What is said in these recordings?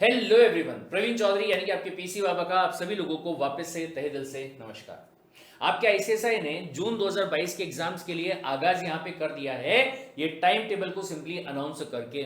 Hello everyone, Praveen Chaudhary यानी कि आपके पीसी बाबा का आप सभी लोगों को वापस से तहे दिल से नमस्कार। आपके आईसीएसआई ने जून 2022 के एग्जाम्स के लिए आगाज यहां पे कर दिया है, ये टाइम टेबल को सिंपली अनाउंस करके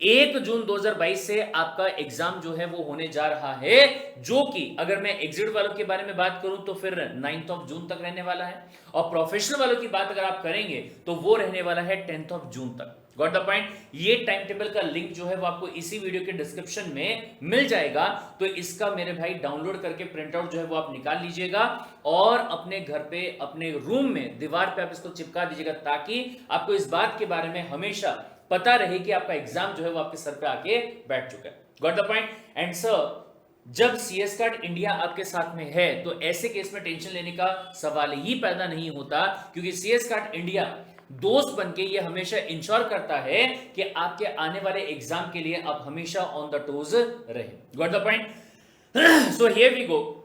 1 जून 2022 से आपका एग्जाम जो है वो होने जा रहा है, जो कि अगर मैं एग्जिट वालों के बारे में बात करूं तो फिर 9th ऑफ जून तक रहने वाला है, और प्रोफेशनल वालों की बात अगर आप करेंगे तो वो रहने वाला है 10th ऑफ जून तक। Got the point. ये टाइम टेबल का लिंक जो है वो आपको इसी वीडियो के डिस्क्रिप्शन में मिल जाएगा, तो इसका मेरे भाई डाउनलोड करके प्रिंट आउट जो है वो आप निकाल लीजिएगा और अपने घर पे अपने रूम में दीवार पे आप इसको चिपका दीजिएगा, ताकि आपको इस बात के बारे में हमेशा पता रहे कि आपका एग्जाम जो है वो आपके सर पे आके बैठ चुका है। Got the point. And sir, जब सीएस कार्ड इंडिया आपके साथ में है तो ऐसे केस में टेंशन लेने का सवाल ही पैदा नहीं होता, क्योंकि सीएस कार्ड इंडिया दोस्त बनके ये हमेशा इंश्योर करता है कि आपके आने वाले एग्जाम के लिए आप हमेशा ऑन द टोज रहे। Got the point. So here we go.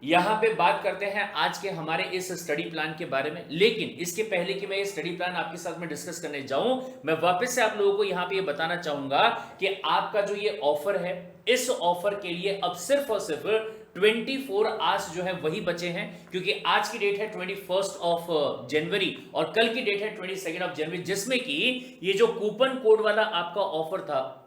यहां पे बात करते हैं आज के हमारे इस स्टडी प्लान के बारे में, लेकिन इसके पहले कि मैं ये स्टडी प्लान आपके साथ में डिस्कस करने जाऊं, मैं वापस से आप लोगों को यहां पे ये बताना चाहूंगा कि आपका जो ये ऑफर है, इस ऑफर के लिए अब सिर्फ और सिर्फ 24 आवर्स जो है वही बचे हैं, क्योंकि आज की डेट है 21 ऑफ जनवरी और कल की डेट है 22 ऑफ जनवरी, जिसमें कि ये जो कूपन कोड वाला आपका ऑफर था,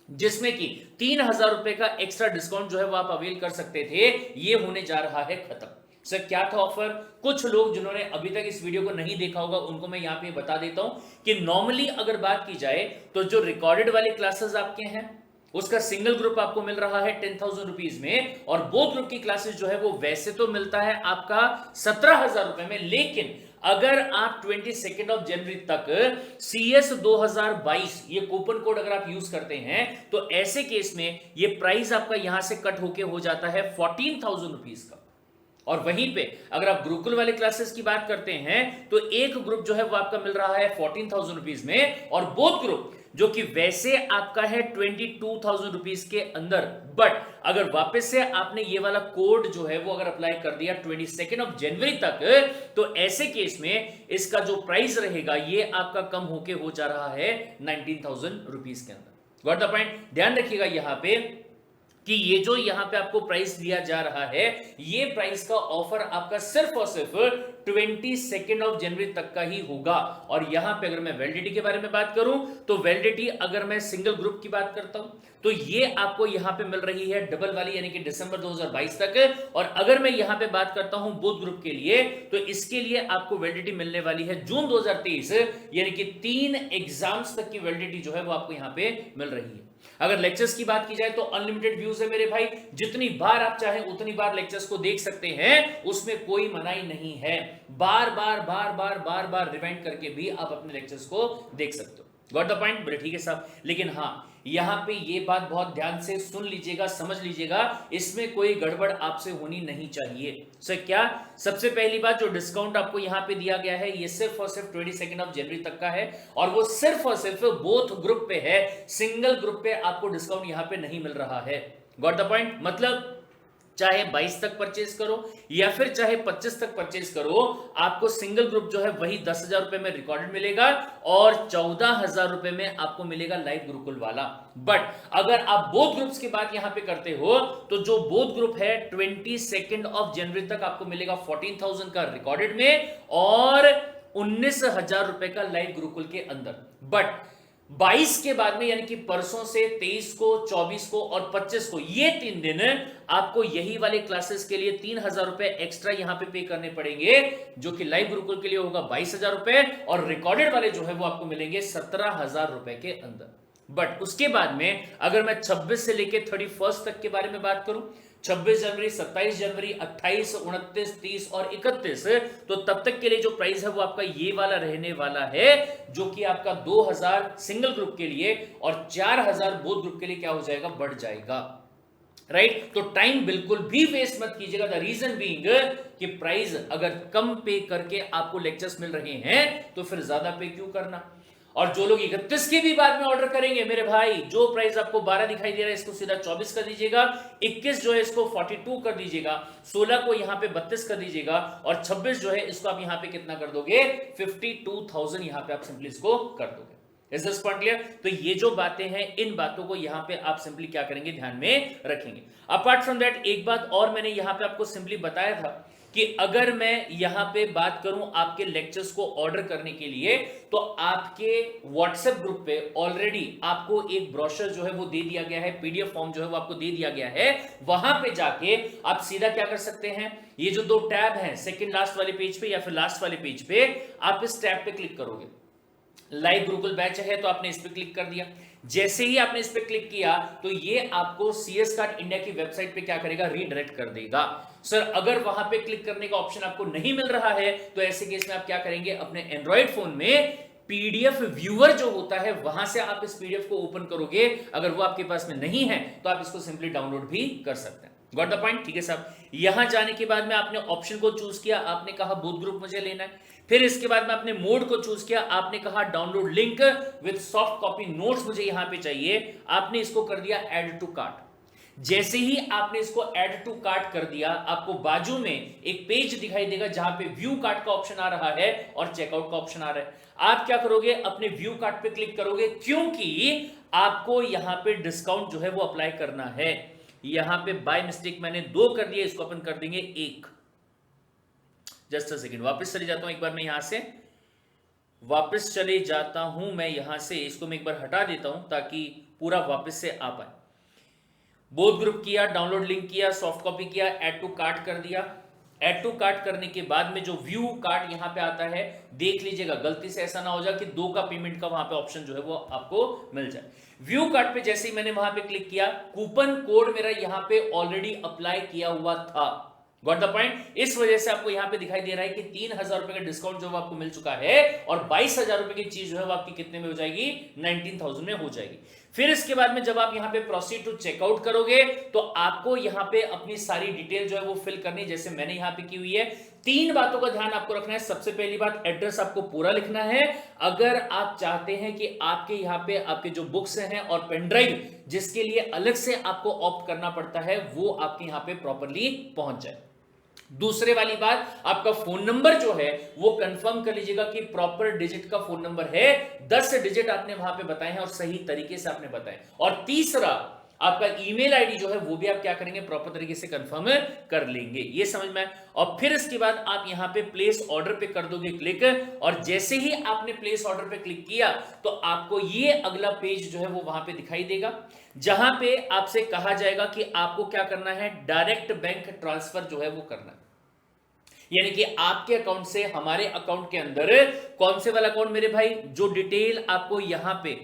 जिसमें कि 3,000 रुपए का एक्स्ट्रा डिस्काउंट जो है वो आप अवेल कर सकते थे, ये होने जा रहा है खत्म। सर क्या था ऑफर? कुछ लोग जिन्होंने अभी तक इस वीडियो को नहीं देखा होगा उनको मैं यहां पे बता देता हूं कि नॉर्मली अगर बात की जाए तो जो रिकॉर्डेड वाले क्लासेस आपके हैं उसका सिंगल ग्रुप आपको मिल रहा है 10,000 रुपीज में, और बोथ ग्रुप की क्लासेस जो है वो वैसे तो मिलता है आपका 17,000 रुपए में, लेकिन अगर आप 22 ऑफ जनवरी तक CS 2022 ये कूपन कोड अगर आप यूज करते हैं तो ऐसे केस में ये प्राइस आपका यहां से कट होके हो जाता है 14,000 रुपीज का। और वहीं पे अगर आप गुरुकुल वाले क्लासेस की बात करते हैं तो एक ग्रुप जो है वो आपका मिल रहा है 14,000 रुपीज में, और बोथ ग्रुप जो कि वैसे आपका है 22,000 रुपीज के अंदर। बट अगर वापस से आपने ये वाला कोड जो है वो अगर अप्लाई कर दिया 22 ऑफ जनवरी तक, तो ऐसे केस में इसका जो प्राइस रहेगा ये आपका कम होके हो जा रहा है 19,000 रुपीज के अंदर। Got the point. ध्यान रखिएगा यहां पे कि ये जो यहां पे आपको प्राइस दिया जा रहा है, ये प्राइस का ऑफर आपका सिर्फ और सिर्फ 22 ऑफ जनवरी तक का ही होगा। और यहां पे अगर मैं वैलिडिटी के बारे में बात करूं तो वैलिडिटी अगर मैं सिंगल ग्रुप की बात करता हूं तो ये आपको यहां पे मिल रही है डबल वाली, यानी कि दिसंबर 2022 तक। और अगर मैं यहां पे बात करता हूं बोथ ग्रुप के लिए तो इसके लिए आपको वैलिडिटी मिलने वाली है जून 2023, यानी कि 3 एग्जाम्स तक की वैलिडिटी जो है वो आपको यहां पे मिल रही है। अगर लेक्चर्स की बात की जाए तो अनलिमिटेड व्यूज है मेरे भाई, जितनी बार आप चाहें उतनी बार लेक्चर्स को देख सकते हैं, उसमें कोई मनाही नहीं है। बार बार बार बार बार बार रिवाइंड करके भी आप अपने लेक्चर्स को देख सकते हो। Got the point? बोले ठीक है साहब, लेकिन हाँ यहां पे ये बात बहुत ध्यान से सुन लीजिएगा, समझ लीजिएगा, इसमें कोई गड़बड़ आपसे होनी नहीं चाहिए। सर क्या? सबसे पहली बात, जो डिस्काउंट आपको यहां पे दिया गया है ये सिर्फ और सिर्फ 22 ऑफ जनवरी तक का है, और वो सिर्फ और सिर्फ बोथ ग्रुप पे है, सिंगल ग्रुप पे आपको डिस्काउंट यहां पे नहीं मिल रहा है। Got the point? मतलब चाहे 22 तक परचेज करो या फिर चाहे 25 तक परचेज करो, आपको सिंगल ग्रुप जो है वही 10,000 रुपए में रिकॉर्डेड मिलेगा और 14,000 रुपए में आपको मिलेगा लाइव गुरुकुल वाला। बट अगर आप बोथ ग्रुप्स की बात यहां पे करते हो तो जो बोथ ग्रुप है 22 ऑफ जनवरी तक आपको मिलेगा 14,000 का रिकॉर्डेड में और 19,000 रुपए का लाइव गुरुकुल के अंदर। बट 22 के बाद में, यानी कि परसों से 23 को, 24 को और 25 को, ये 3 दिन आपको यही वाले क्लासेस के लिए 3,000 रुपए एक्स्ट्रा यहां पे करने पड़ेंगे, जो कि लाइव गुरुकुल के लिए होगा 22,000 रुपए, और रिकॉर्डेड वाले जो है वो आपको मिलेंगे 17,000 रुपए के अंदर। बट उसके बाद में अगर मैं 26 से लेके 31 तक के बारे में बात करूं, 26 जनवरी, 27 जनवरी, 28, 29, 30 और 31, तो तब तक के लिए जो प्राइस है वो आपका ये वाला रहने वाला है, जो कि आपका 2,000 सिंगल ग्रुप के लिए और 4,000 बोथ ग्रुप के लिए क्या हो जाएगा, बढ़ जाएगा। राइट? तो टाइम बिल्कुल भी वेस्ट मत कीजिएगा। द रीजन बीइंग कि प्राइस अगर कम पे करके आपको लेक्चर्स मिल रहे हैं तो फिर ज्यादा पे क्यों करना। और जो लोग 31 के भी बाद में ऑर्डर करेंगे मेरे भाई, जो प्राइस आपको 12 दिखाई दे रहा है इसको सीधा 24 कर दीजिएगा, 21 जो है इसको 42 कर दीजिएगा, 16 को यहां पे 32 कर दीजिएगा, और 26 जो है इसको आप यहां पे कितना कर दोगे, 52,000 यहां पे आप सिंपली इसको कर दोगे। Is this point clear? तो ये जो बातें हैं, इन बातों को यहां पे आप सिंपली क्या करेंगे, ध्यान में रखेंगे। अपार्ट फ्रॉम दैट एक बात और मैंने यहां पे आपको सिंपली बताया था कि अगर मैं यहां पे बात करूं आपके लेक्चर्स को ऑर्डर करने के लिए, तो आपके व्हाट्सएप ग्रुप पे ऑलरेडी आपको एक ब्रोशर जो है वो दे दिया गया है, पीडीएफ फॉर्म जो है वो आपको दे दिया गया है। वहां पे जाके आप सीधा क्या कर सकते हैं, ये जो दो टैब हैं सेकंड लास्ट वाले पेज पे या फिर लास्ट वाले पेज पे, आप इस टैब पे क्लिक करोगे। लाइव गुरुकुल बैच है तो आपने इस पे क्लिक कर दिया। जैसे ही आपने इस पे क्लिक किया तो ये आपको CS कार्ड इंडिया की वेबसाइट पे क्या करेगा, रीडायरेक्ट कर देगा। सर अगर वहां पे क्लिक करने का ऑप्शन आपको नहीं मिल रहा है तो ऐसे केस में आप क्या करेंगे, अपने एंड्रॉइड फोन में पीडीएफ व्यूअर जो होता है वहां से आप इस पीडीएफ को ओपन करोगे। अगर वो आपके पास में नहीं है तो आप इसको सिंपली डाउनलोड भी कर सकते हैं। Got the point? ठीक है साहब। यहां जाने के बाद में आपने ऑप्शन को चूज किया, आपने कहा बूथ ग्रुप मुझे लेना है। फिर इसके बाद में आपने मोड को चूज किया, आपने कहा download link with soft copy notes मुझे यहां पे चाहिए, आपने इसको कर दिया ऐड टू कार्ट। जैसे ही आपने इसको ऐड टू कार्ट कर दिया, आपको बाजू में एक पेज दिखाई देगा जहां पे व्यू कार्ट का ऑप्शन आ रहा है और चेकआउट का ऑप्शन आ रहा है। आप क्या करोगे, अपने व्यू कार्ट पे क्लिक करोगे, क्योंकि आपको यहां पे डिस्काउंट जो है वो अप्लाई करना है। यहां पे बाय मिस्टेक मैंने 2 कर दिया, इसको अपन कर देंगे 1। जस्ट अ सेकेंड, वापस चले जाता हूं एक बार, मैं यहां से वापस चले जाता हूं, मैं यहां से इसको मैं एक बार हटा देता हूं ताकि पूरा वापस से आ पाए। बोथ ग्रुप किया, डाउनलोड लिंक किया, सॉफ्ट कॉपी किया, ऐड टू कार्ट कर दिया। ऐड टू कार्ट करने के बाद में जो व्यू कार्ट यहां पे आता है, देख लीजिएगा गलती से ऐसा ना हो जाए कि 2 का पेमेंट का वहां पे ऑप्शन जो है वो आपको मिल जाए। व्यू कार्ट पे जैसे ही मैंने वहां पे क्लिक किया, कूपन कोड मेरा यहां पे ऑलरेडी अप्लाई किया हुआ था। Got the point? इस वजह से आपको यहां पे दिखाई दे रहा है कि 3000 रुपए का डिस्काउंट जो आपको मिल चुका है और 22000 रुपए की चीज जो है वो आपकी कितने में हो जाएगी, 19000 में हो जाएगी। फिर इसके बाद में जब आप यहां पे प्रोसीड टू चेकआउट करोगे तो आपको यहां पे अपनी सारी डिटेल जो है वो फिल करनी है, जैसे मैंने यहां पे की हुई है। 3 बातों का ध्यान आपको रखना है। सबसे पहली बात, एड्रेस आपको पूरा लिखना है। अगर आप चाहते हैं कि आपके यहां पे आपके जो बुक्स हैं और पेन ड्राइव जिसके लिए अलग से आपको ऑप्ट करना पड़ता है, वो आपके यहां पे प्रॉपर्ली पहुंच जाए। दूसरे वाली बात, आपका फोन नंबर जो है वो कंफर्म कर लीजिएगा कि प्रॉपर डिजिट का फोन नंबर है। 10 डिजिट आपने वहां पे बताए हैं और सही तरीके से आपने बताए। और तीसरा, आपका ईमेल आईडी जो है वो भी आप क्या करेंगे, प्रॉपर तरीके से कंफर्म कर लेंगे। ये समझ में आए? और फिर इसके बाद आप यहां पे प्लेस ऑर्डर पे कर दोगे क्लिक, और जैसे ही आपने प्लेस ऑर्डर पे क्लिक किया तो आपको ये अगला पेज जो है वो वहां पे दिखाई देगा, जहां पे आपसे कहा जाएगा कि आपको क्या करना है, डायरेक्ट बैंक ट्रांसफर जो है वो करना है। यानी कि आपके अकाउंट से हमारे अकाउंट के अंदर, कौन से वाला अकाउंट मेरे भाई, जो डिटेल आपको यहां पे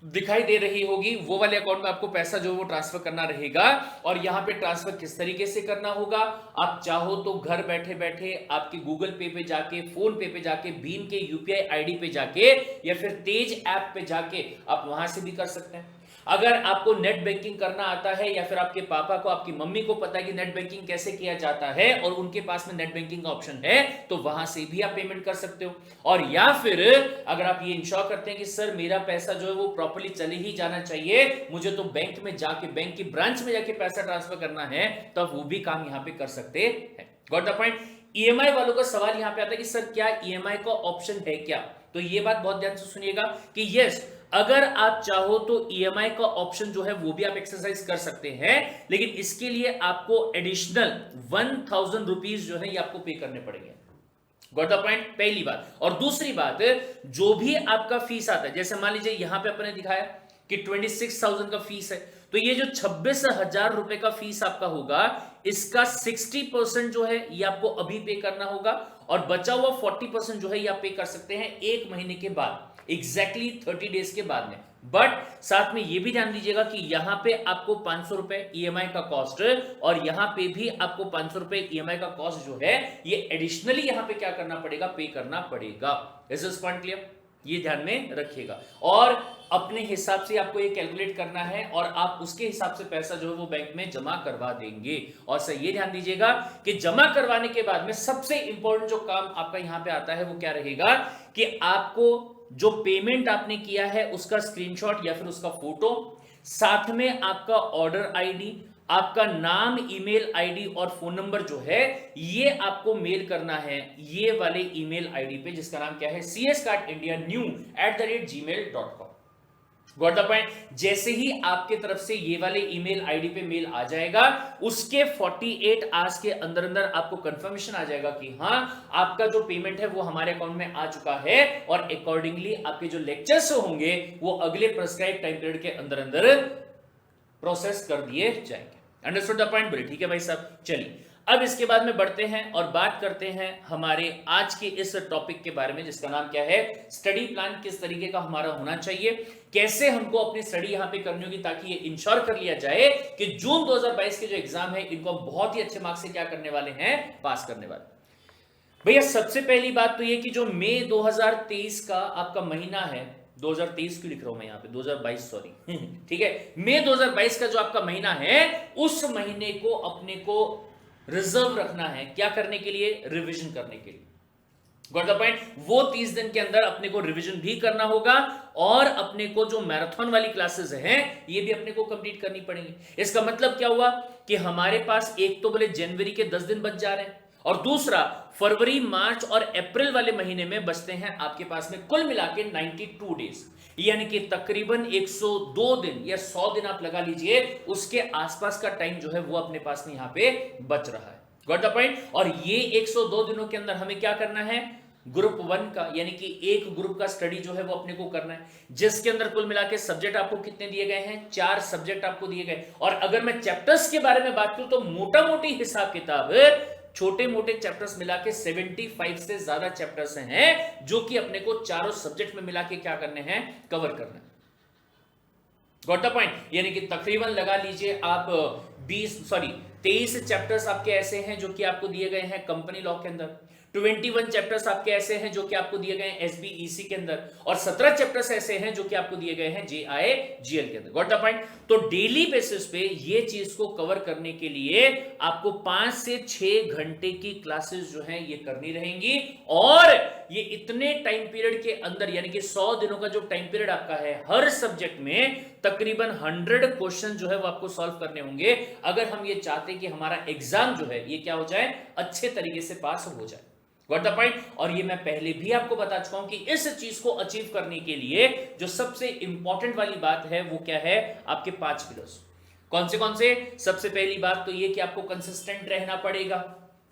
दिखाई दे रही होगी वो वाले अकाउंट में आपको पैसा जो वो ट्रांसफर करना रहेगा। और यहां पे ट्रांसफर किस तरीके से करना होगा, आप चाहो तो घर बैठे बैठे आपके गूगल पे पे जाके, फोन पे पे जाके, भीम के यूपीआई आईडी पे जाके या फिर तेज ऐप पे जाके आप वहां से भी कर सकते हैं। अगर आपको नेट बैंकिंग करना आता है या फिर आपके पापा को, आपकी मम्मी को पता है कि नेट बैंकिंग कैसे किया जाता है और उनके पास में नेट बैंकिंग का ऑप्शन है, तो वहां से भी आप पेमेंट कर सकते हो। और या फिर अगर आप ये इंश्योर करते हैं कि सर मेरा पैसा जो है वो प्रॉपर्ली चले ही जाना चाहिए, मुझे तो बैंक में जाके, बैंक की ब्रांच में जाके पैसा ट्रांसफर करना है, तब वो भी काम यहां पे कर सकते हैं। Got the point? ईएमआई वालों का सवाल यहां पे आता है कि सर क्या ईएमआई का ऑप्शन है क्या? तो ये बात बहुत ध्यान से सुनिएगा कि यस, अगर आप चाहो तो ईएमआई का ऑप्शन जो है वो भी आप एक्सरसाइज कर सकते हैं, लेकिन इसके लिए आपको एडिशनल 1000 रुपीज जो है ये आपको पे करने पड़ेंगे। Got the point? पहली बात। और दूसरी बात, जो भी आपका फीस आता है, जैसे मान लीजिए यहां पे अपने दिखाया कि 26,000 का फीस है, तो ये जो 26,000 रुपए का फीस आपका होगा, इसका 60% जो है ये आपको अभी पे करना होगा, और बचा हुआ 40% जो है ये आप पे कर सकते हैं 1 महीने के बाद, एग्जैक्टली 30 डेज के बाद में। बट साथ में ये भी ध्यान दीजिएगा कि यहां पे आपको 500 रुपए ईएमआई का कॉस्ट, और यहां पे भी आपको 500 रुपए ईएमआई का कॉस्ट जो है ये एडिशनली यहां पे क्या करना पड़ेगा, पे करना पड़ेगा। Is this point clear? ये ध्यान में रखिएगा। और अपने हिसाब से आपको ये कैलकुलेट करना है और आप उसके हिसाब से पैसा जो है वो बैंक में जमा करवा देंगे। और सर ये ध्यान दीजिएगा कि जमा करवाने के बाद में सबसे इंपॉर्टेंट जो काम आपका यहां पे आता है वो क्या रहेगा, कि आपको जो पेमेंट आपने किया है उसका स्क्रीनशॉट या फिर उसका फोटो, साथ में आपका ऑर्डर आईडी, आपका नाम, ईमेल आईडी और फोन नंबर जो है ये आपको मेल करना है ये वाले ईमेल आईडी पे, जिसका नाम क्या है, cscartindianew@gmail.com। Got the point. जैसे ही आपके तरफ से ये वाले ईमेल आईडी पे मेल आ जाएगा, उसके 48 आवर्स के अंदर अंदर आपको कंफर्मेशन आ जाएगा कि हाँ आपका जो पेमेंट है वो हमारे अकाउंट में आ चुका है, और अकॉर्डिंगली आपके जो लेक्चर्स होंगे वो अगले प्रेस्क्राइब टाइम पीरियड के अंदर अंदर प्रोसेस कर दिए जाएंगे। Understood the point? बोले ठीक है भाई साहब। चलिए अब इसके बाद में बढ़ते हैं और बात करते हैं हमारे आज के इस टॉपिक के बारे में, जिसका नाम क्या है, स्टडी प्लान किस तरीके का हमारा होना चाहिए, कैसे हमको अपनी स्टडी यहां पे करनी होगी, ताकि ये इंश्योर कर लिया जाए कि जून 2022 के जो एग्जाम है इनको हम बहुत ही अच्छे मार्क्स से क्या करने वाले हैं, पास करने वाले। भैया सबसे पहली बात तो ये कि जो मई 2023 का आपका महीना है, 2023 क्यों लिख रहा हूं मैं यहां पे, 2022 सॉरी ठीक है, मई 2022 का जो आपका महीना है, उस महीने को अपने को रिजर्व रखना है, क्या करने के लिए, रिवीजन करने के लिए। Got the point? वो 30 दिन के अंदर अपने को रिवीजन भी करना होगा, और अपने को जो मैराथन वाली क्लासेस हैं ये भी अपने को कंप्लीट करनी पड़ेंगी। इसका मतलब क्या हुआ कि हमारे पास एक तो बोले जनवरी के 10 दिन बच जा रहे हैं, और दूसरा फरवरी, मार्च और अप्रैल वाले महीने में बचते हैं आपके पास में कुल मिला के 92 डेज, यानी कि तकरीबन 102 दिन या 100 दिन आप लगा लीजिए, उसके आसपास का टाइम जो है वो अपने पास में यहां पे बच रहा है। Got the point? और ये 102 दिनों के अंदर हमें क्या करना है, ग्रुप 1 का यानी कि एक ग्रुप का स्टडी जो है वो अपने को करना है, जिसके अंदर कुल मिला के सब्जेक्ट आपको कितने दिए गए हैं, 4 सब्जेक्ट आपको दिए गए। और अगर मैं चैप्टर्स के बारे में बात करूं तो मोटा मोटी हिसाब किताब छोटे मोटे चैप्टर्स मिला के 75 से ज्यादा चैप्टर्स हैं, जो कि अपने को चारों सब्जेक्ट में मिला के क्या करने हैं, कवर करना है। Got the point? यानी कि तकरीबन लगा लीजिए आप 23 चैप्टर्स आपके ऐसे हैं जो कि आपको दिए गए हैं कंपनी लॉ के अंदर, 21 चैप्टर्स आपके ऐसे हैं जो कि आपको दिए गए हैं एसबीईसी के अंदर, और 17 चैप्टर्स ऐसे हैं जो कि आपको दिए गए हैं जेआईजीएल के अंदर। Got the point? तो डेली बेसिस पे ये चीज को कवर करने के लिए आपको 5 से 6 घंटे की क्लासेस जो हैं ये करनी रहेंगी, और ये इतने टाइम पीरियड के अंदर यानी कि 100 दिनों का जो टाइम पीरियड आपका है, हर सब्जेक्ट में तकरीबन 100 क्वेश्चन जो है वो आपको सॉल्व करने होंगे, अगर हम ये चाहते हैं कि हमारा एग्जाम जो है ये क्या हो जाए, अच्छे तरीके से पास हो जाए। Got the point? और ये मैं पहले भी आपको बता चुका हूं कि इस चीज को अचीव करने के लिए जो सबसे इंपॉर्टेंट वाली बात है वो क्या है, आपके 5 पिलर्स। कौन से? सबसे पहली बात तो ये कि आपको कंसिस्टेंट रहना पड़ेगा,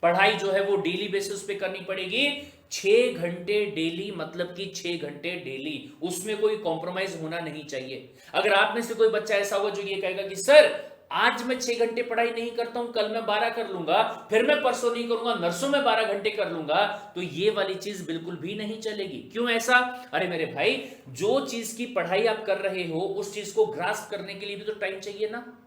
पढ़ाई जो है वो डेली बेसिस पे करनी पड़ेगी, 6 घंटे डेली, मतलब कि 6 घंटे डेली, उसमें कोई कॉम्प्रोमाइज होना नहीं चाहिए। अगर आप में से कोई बच्चा ऐसा होगा जो ये कहेगा कि सर आज मैं 6 घंटे पढ़ाई नहीं करता हूं, कल मैं 12 कर लूंगा, फिर मैं परसों नहीं करूंगा, नरसों में 12 घंटे कर लूंगा, तो ये वाली चीज बिल्कुल भी नहीं चलेगी। क्यों ऐसा? अरे मेरे भाई, जो चीज की पढ़ाई आप कर रहे हो उस चीज को ग्रास्प करने के लिए भी तो टाइम चाहिए ना।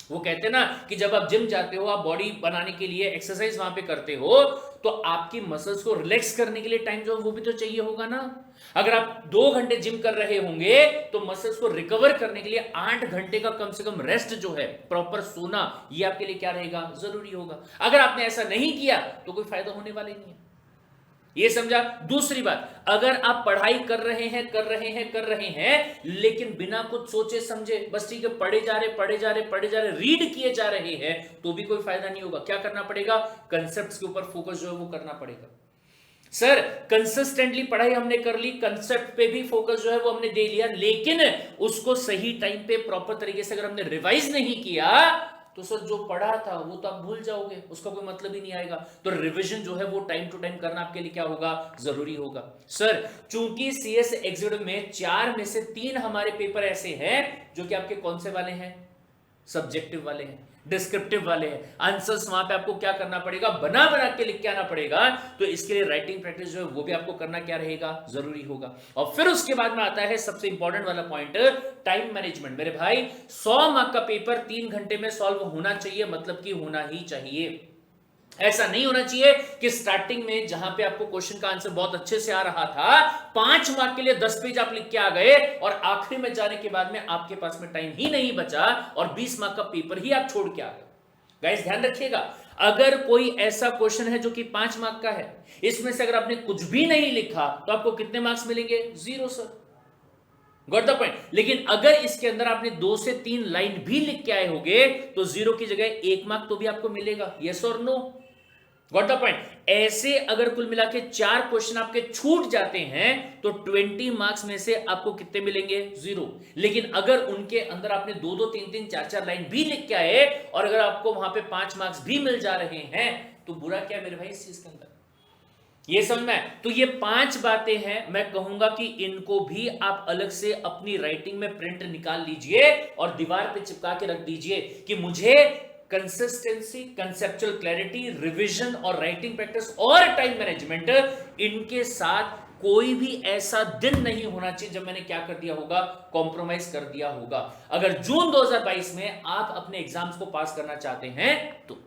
वो कहते हैं ना कि जब आप जिम जाते हो, आप बॉडी बनाने के लिए एक्सरसाइज वहां पे करते हो, तो आपकी मसल्स को रिलैक्स करने के लिए टाइम जो वो भी तो चाहिए होगा ना। अगर आप 2 घंटे जिम कर रहे होंगे तो मसल्स को रिकवर करने के लिए 8 घंटे का कम से कम रेस्ट जो है, प्रॉपर सोना, ये आपके लिए क्या रहेगा, जरूरी होगा। अगर आपने ऐसा नहीं किया तो कोई फायदा होने वाला ही नहीं है। ये समझा? दूसरी बात, अगर आप पढ़ाई कर रहे हैं लेकिन बिना कुछ सोचे समझे, बस ठीक है पढ़े जा रहे, रीड किए जा रहे हैं, तो भी कोई फायदा नहीं होगा। क्या करना पड़ेगा? कंसेप्ट्स के ऊपर फोकस जो है वो करना पड़ेगा। सर कंसिस्टेंटली पढ़ाई हमने कर ली, कंसेप्ट पे भी फोकस जो है वो हमने दे लिया, लेकिन उसको सही टाइम पे प्रॉपर तरीके से अगर हमने रिवाइज नहीं किया तो सर जो पढ़ा था वो तो आप भूल जाओगे, उसका कोई मतलब ही नहीं आएगा। तो रिवीजन जो है वो टाइम टू टाइम करना आपके लिए क्या होगा, जरूरी होगा। सर चूंकि सीएस एग्जीक्यूटिव में 4 में से 3 हमारे पेपर ऐसे हैं जो कि आपके कौन से वाले हैं, सब्जेक्टिव वाले हैं, डिस्क्रिप्टिव वाले हैं। आंसर्स वहां पे आपको क्या करना पड़ेगा, बना के लिख के आना पड़ेगा। तो इसके लिए राइटिंग प्रैक्टिस जो है वो भी आपको करना क्या रहेगा, जरूरी होगा। और फिर उसके बाद में आता है सबसे इंपॉर्टेंट वाला पॉइंट, टाइम मैनेजमेंट। मेरे भाई 100 मार्क का पेपर 3 घंटे में सॉल्व होना चाहिए, मतलब कि होना ही चाहिए। ऐसा नहीं होना चाहिए कि स्टार्टिंग में जहां पे आपको क्वेश्चन का आंसर बहुत अच्छे से आ रहा था, 5 मार्क के लिए 10 पेज आप लिख के आ गए, और आखिरी में जाने के बाद में आपके पास में टाइम ही नहीं बचा और 20 मार्क का पेपर ही आप छोड़ के आ गए। गाइस ध्यान रखिएगा, अगर कोई ऐसा क्वेश्चन है जो कि 5 मार्क का है, इसमें से अगर आपने कुछ भी नहीं लिखा तो आपको कितने मार्क्स मिलेंगे, 0 सर। Got the point. लेकिन अगर इसके अंदर आपने 2 से 3 लाइन भी लिख के आए होगे तो 0 की जगह 1 मार्क तो भी आपको मिलेगा, यस और नो, गॉट द पॉइंट। ऐसे अगर कुल मिला के 4 क्वेश्चन आपके छूट जाते हैं तो 20 मार्क्स में से आपको कितने मिलेंगे, 0। लेकिन अगर उनके अंदर आपने 2-2, 3-3, 4-4 लाइन भी लिख के आए और अगर आपको वहां पे 5 मार्क्स भी मिल जा रहे हैं तो बुरा क्या मेरे भाई इस चीज के अंदर, ये समझना है। तो ये 5 बातें हैं, मैं कहूंगा कि इनको भी आप अलग से अपनी राइटिंग में प्रिंट निकाल लीजिए और दीवार पे चिपका के रख दीजिए कि मुझे कंसिस्टेंसी, कंसेप्चुअल क्लैरिटी, रिवीजन और राइटिंग प्रैक्टिस और टाइम मैनेजमेंट, इनके साथ कोई भी ऐसा दिन नहीं होना चाहिए जब मैंने क्या कर दिया होगा, कॉम्प्रोमाइज कर दिया होगा। अगर जून 2022 में आप अपने एग्जाम्स को पास करना चाहते हैं तो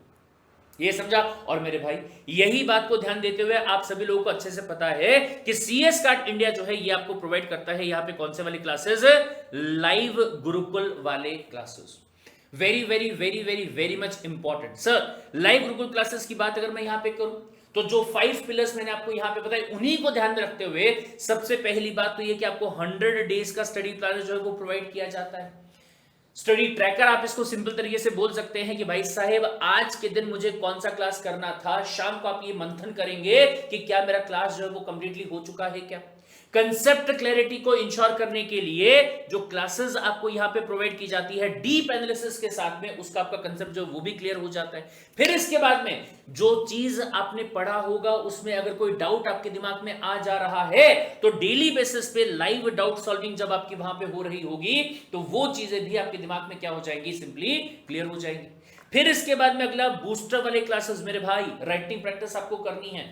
ये समझा। और मेरे भाई यही बात को ध्यान देते हुए आप सभी लोगों को अच्छे से पता है कि CS कार्ड इंडिया जो है ये आपको प्रोवाइड करता है यहां पे कौन से वाली क्लासेस, लाइव गुरुकुल वाले classes. Very very very very very much important sir. Live Gurukul classes की बात अगर मैं यहां पे करूं तो जो 5 पिलर्स मैंने आपको यहां पे बताए उन्हीं को ध्यान में रखते हुए सबसे पहली बात तो ये कि आपको 100 डेज का स्टडी प्लान जो है वो प्रोवाइड किया जाता है। स्टडी ट्रैकर आप इसको सिंपल तरीके से बोल सकते हैं कि भाई साहेब आज के दिन मुझे कौन सा क्लास करना था, शाम को आप ये मंथन करेंगे कि क्या मेरा क्लास जो है वो कंप्लीटली हो चुका है क्या। कंसेप्ट क्लैरिटी को इंश्योर करने के लिए जो क्लासेस आपको यहां पे प्रोवाइड की जाती है डीप एनालिसिस के साथ में, उसका आपका कंसेप्ट जो वो भी क्लियर हो जाता है। फिर इसके बाद में जो चीज आपने पढ़ा होगा उसमें अगर कोई डाउट आपके दिमाग में आ जा रहा है तो डेली बेसिस पे लाइव डाउट सॉल्विंग जब आपकी वहां पे हो रही होगी तो वो चीजें भी आपके दिमाग में क्या हो जाएंगी, सिंपली क्लियर हो जाएंगी। फिर इसके बाद में अगला बूस्टर वाले क्लासेस मेरे भाई, राइटिंग प्रैक्टिस आपको करनी है।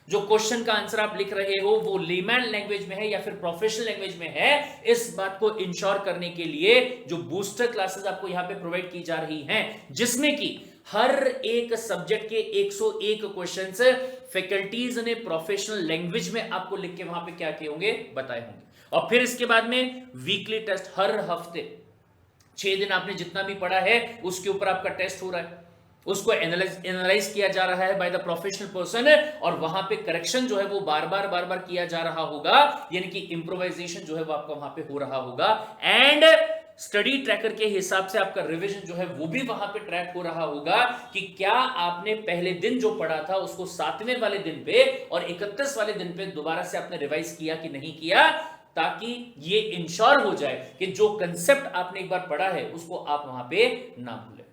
जो क्वेश्चन का आंसर आप लिख रहे हो वो लेमैन लैंग्वेज में है या फिर प्रोफेशनल लैंग्वेज में है, इस बात को इंश्योर करने के लिए जो बूस्टर क्लासेस आपको यहां पे प्रोवाइड की जा रही हैं, जिसमें कि हर एक सब्जेक्ट के 101 क्वेश्चंस फैकल्टीज ने प्रोफेशनल लैंग्वेज में आपको लिख के वहां पे क्या किए होंगे, बताए होंगे। और फिर इसके बाद में वीकली टेस्ट, हर हफ्ते 6 दिन आपने जितना भी पढ़ा है उसके ऊपर आपका टेस्ट हो रहा है, उसको एनालाइज किया जा रहा है बाय द प्रोफेशनल पर्सन और वहां पे करेक्शन जो है वो बार बार किया जा रहा होगा, यानी कि इंप्रोवाइजेशन जो है वो आपका वहां पे हो रहा होगा। एंड स्टडी ट्रैकर के हिसाब से आपका रिवीजन जो है वो भी वहां पे ट्रैक हो रहा होगा कि क्या आपने पहले दिन जो पढ़ा था उसको 7वें वाले दिन पे और 31 वाले दिन पे दोबारा से आपने रिवाइज किया कि नहीं किया, ताकि ये इंश्योर हो जाए कि जो कंसेप्ट आपने एक बार पढ़ा है उसको आप वहां पे ना भूलें।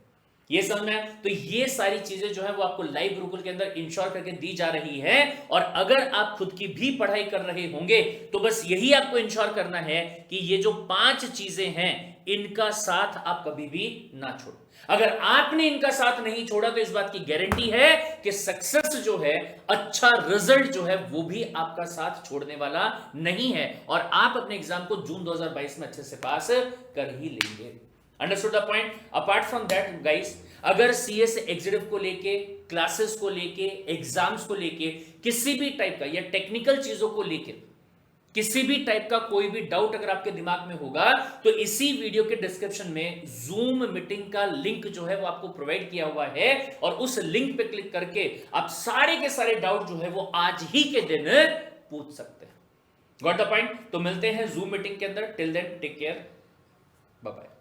ये समझ में है। तो ये सारी चीजें जो है वो आपको लाइव गुरुकुल के अंदर इंश्योर करके दी जा रही है। और अगर आप खुद की भी पढ़ाई कर रहे होंगे तो बस यही आपको इंश्योर करना है कि ये जो 5 चीजें हैं इनका साथ आप कभी भी ना छोड़ो। अगर आपने इनका साथ नहीं छोड़ा तो इस बात की गारंटी है कि सक्सेस जो है, अच्छा रिजल्ट जो है वो भी आपका साथ छोड़ने वाला नहीं है और आप अपने एग्जाम को जून 2022 में अच्छे से पास कर ही लेंगे। Understood the point. Apart from that guys, अगर CS एग्जीक्यूटिव को लेके, क्लासेस को लेके, एग्जाम्स को लेके, किसी भी टाइप का या टेक्निकल चीजों को लेके किसी भी टाइप का कोई भी डाउट अगर आपके दिमाग में होगा तो इसी वीडियो के डिस्क्रिप्शन में जूम मीटिंग का लिंक जो है वो आपको प्रोवाइड किया हुआ है और उस लिंक पे क्लिक करके आप सारे के सारे डाउट जो है वो आज ही के दिन पूछ सकते हैं। Got the point. तो मिलते हैं जूम मीटिंग के अंदर। Till then take care, bye bye.